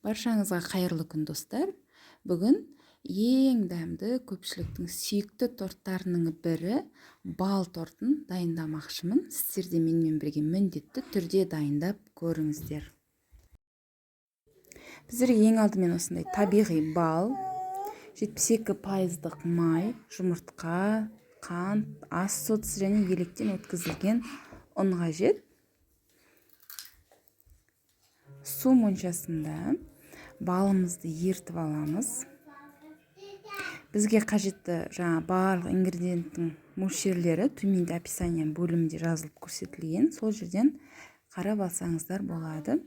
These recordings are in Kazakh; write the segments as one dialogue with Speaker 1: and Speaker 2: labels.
Speaker 1: Баршаңызға қайырлы күн, достар. Бүгін ең дәмді, көпшіліктің сүйікті торттарының бірі бал тортын дайындамақшымын. Сіздер де менімен бірге міндетті түрде дайындап көріңіздер. Біздерге ең алдымен осындай табиғи бал, 72% май, жұмыртқа, қант, ас сода және електен өткізілген ұн қажет. Су моншасында балымызды ертіп аламыз. Бізге қажетті барлық ингредиенттің мөлшерлері төменде описание бөлімінде жазылып көрсетілген. Сол жерден қарап алсаңыздар болады.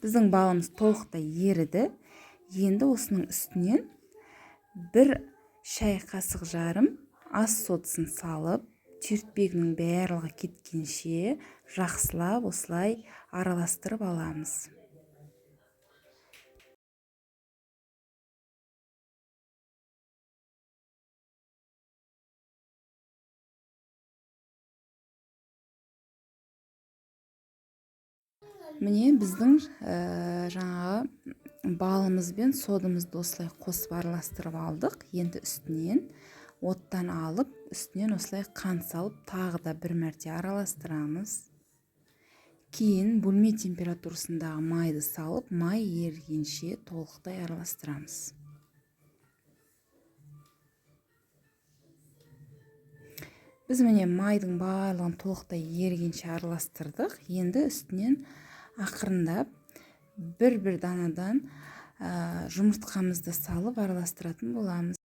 Speaker 1: Біздің балымыз толықтай еріді. Енді осының үстінен 1 шай қасық жарым ас содасын салып, түйіртпегінің барлығы кеткенше жақсылап осылай араластырып аламыз. Міне біздің балымыз бен содымызды осылай қосып араластырып алдық. Енді үстінен оттан алып, үстінен осылай қант салып, тағы да 1 мәрте араластырамыз. Кейін бөлме температурасындағы майды салып, май ерігенше толықтай араластырамыз. Біз міне майдың барлығын толықтай ерігенше араластырдық. Енді үстінен ақырындап бір данадан жұмыртқамызды салып араластыратын боламыз.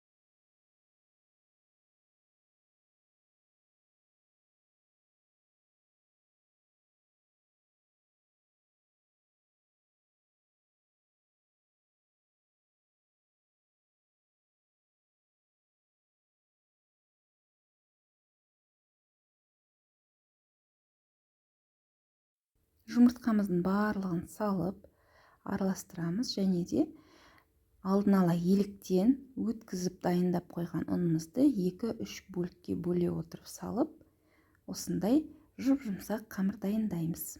Speaker 1: Жұмыртқамыздың барлығын салып араластырамыз, және де алдын ала еліктен өткізіп дайындап қойған ұнымызды 2-3 бөлікке бөле отырып салып, осындай жұп-жұмсақ қамыр дайындаймыз.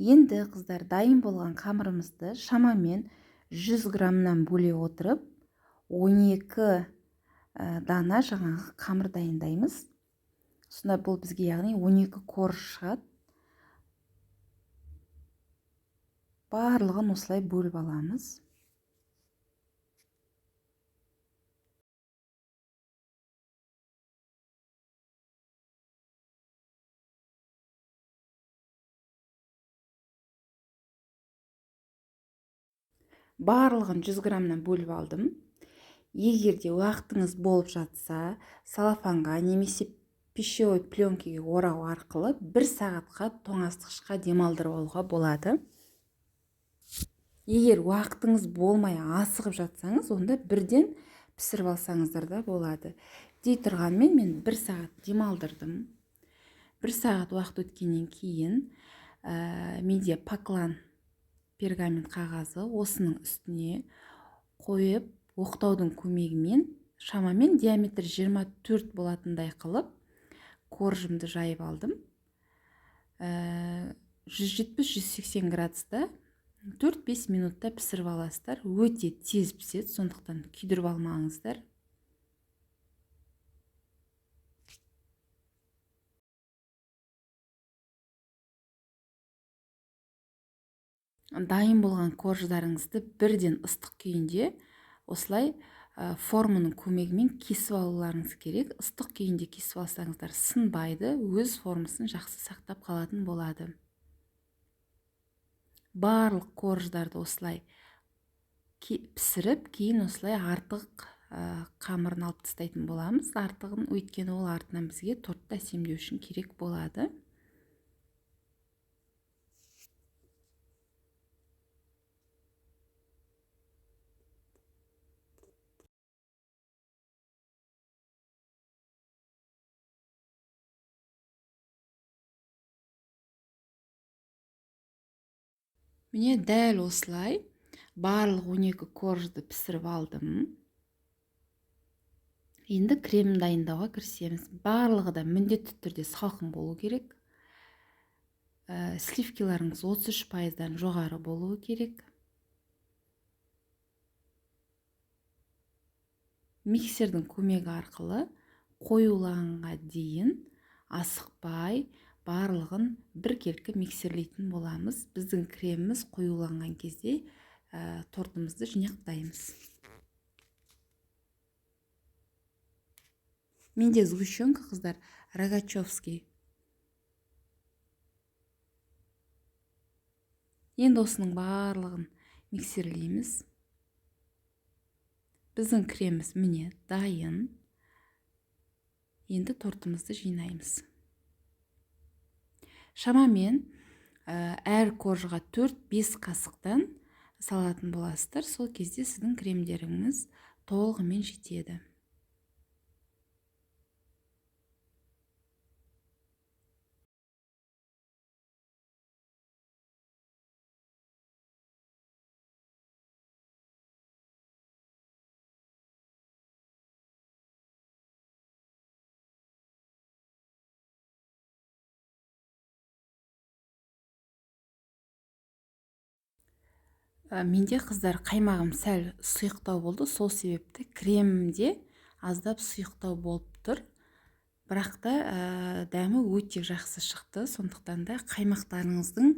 Speaker 1: Енді қыздар, дайын болған қамырымызды шамамен 100 граммнан бөле отырып 12 дана қамыр дайындаймыз. Сонда бұл бізге яғни 12 корж шығады. Барлығын осылай бөліп аламыз. Барлығын 100 граммнан бөліп алдым. Егерде уақытыңыз болып жатса, салафанға немесе пищевой пленкеге орау арқылы 1 сағатқа тоңазытқышқа демалдырып алуға болады. Егер уақытыңыз болмай асығып жатсаңыз, онда бірден пісіріп алсаңыздар да болады. Дей тұрғанмен мен 1 сағат демалдырдым. 1 сағат уақыт өткеннен кейін менде поклан пергамент қағазы, осының үстіне қойып, оқтаудың көмегімен шамамен диаметр 24 болатындай қылып коржымды жайып алдым. 170-180 градуста 4-5 минутта пісіріп аласыздар. Өте тез піседі, сондықтан күйдіріп алмаңыздар. Дайын болған корждарыңызды бірден ыстық күйінде осылай форманың көмегімен кесіп алуларыңыз керек. Ыстық күйінде кесіп алсаңыздар сынбайды, өз формасын жақсы сақтап қалатын болады. Барлық корждарды осылай пісіріп, кейін осылай артық қамырын алып тастайтын боламыз. Артығын, өйткені ол артынан бізге тортты әсемдеу үшін керек болады. Міне дәл осылай барлық 12 коржды пісіріп алдым. Енді кремін дайындауға кірісеміз. Барлығы да міндетті түрде салқын болу керек. сливкиларыңыз 33%-дан жоғары болуы керек. Миксердің көмегі арқылы қоюланға дейін асықпай барлығын біркелкі миксерлейтін боламыз. Біздің креміміз қоюланған кезде тортымызды жинақтаймыз. Менде сгущенка, қыздар, Рогачевский. Енді осының барлығын миксерлейміз. Біздің креміміз міне дайын. Енді тортымызды жинаймыз. Шамамен әр коржға 4-5 қасықтан салатын боласыздар. Сол кезде сіздің кремдеріңіз толығымен жетеді. Менде, қыздар, қаймағым сәл сұйықтау болды. Сол себепті кремімде аздап сұйықтау болып тұр. Бірақ та дәмі өте жақсы шықты. Сондықтан да қаймақтарыңыздың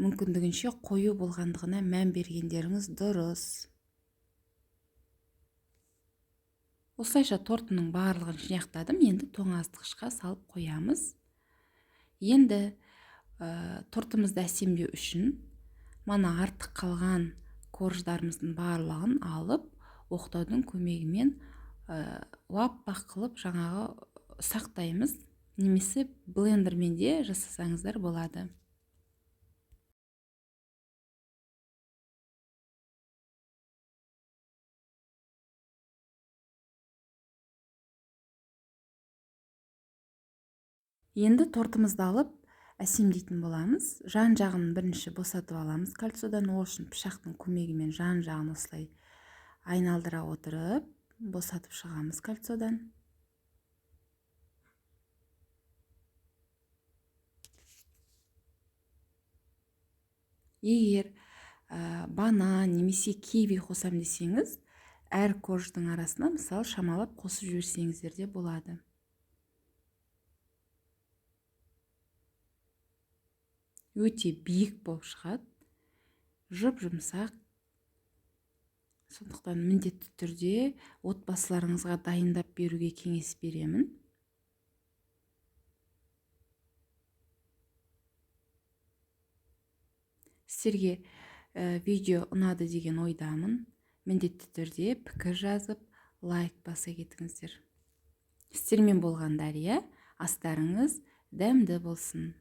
Speaker 1: мүмкіндігінше қою болғандығына мән бергендеріңіз дұрыс. Осылайша тортының барлығын жинақтадым. Енді тоңазытқышқа салып қоямыз. Енді тортымызды әсемдеу үшін мана артық қалған корждарымыздың барлығын алып, оқтаудың көмегімен уап-бақ қылып жаңағы сақтаймыз. Немесе блендермен де жасасаңыздар болады. Енді тортымызды алып әсемдейтін боламыз. Жан жағын бірінші босатып аламыз кальцодан. Ол үшін пышақтың көмегімен жан жағын осылай айналдыра отырып босатып шығамыз кальцодан. Егер банан немесе киви қосам десеңіз, әр корждың арасына мысалы шамалап қосып жіберсеңіздер де болады. Өте биік болып шығады, жұп-жұмсақ. Сондықтан міндетті түрде отбасыларыңызға дайындап беруге кеңес беремін. Сіздерге видео ұнады деген ойдамын. Міндетті түрде пікір жазып, лайк баса кетіңіздер. Сіздермен болған Дария. Астарыңыз дәмді болсын.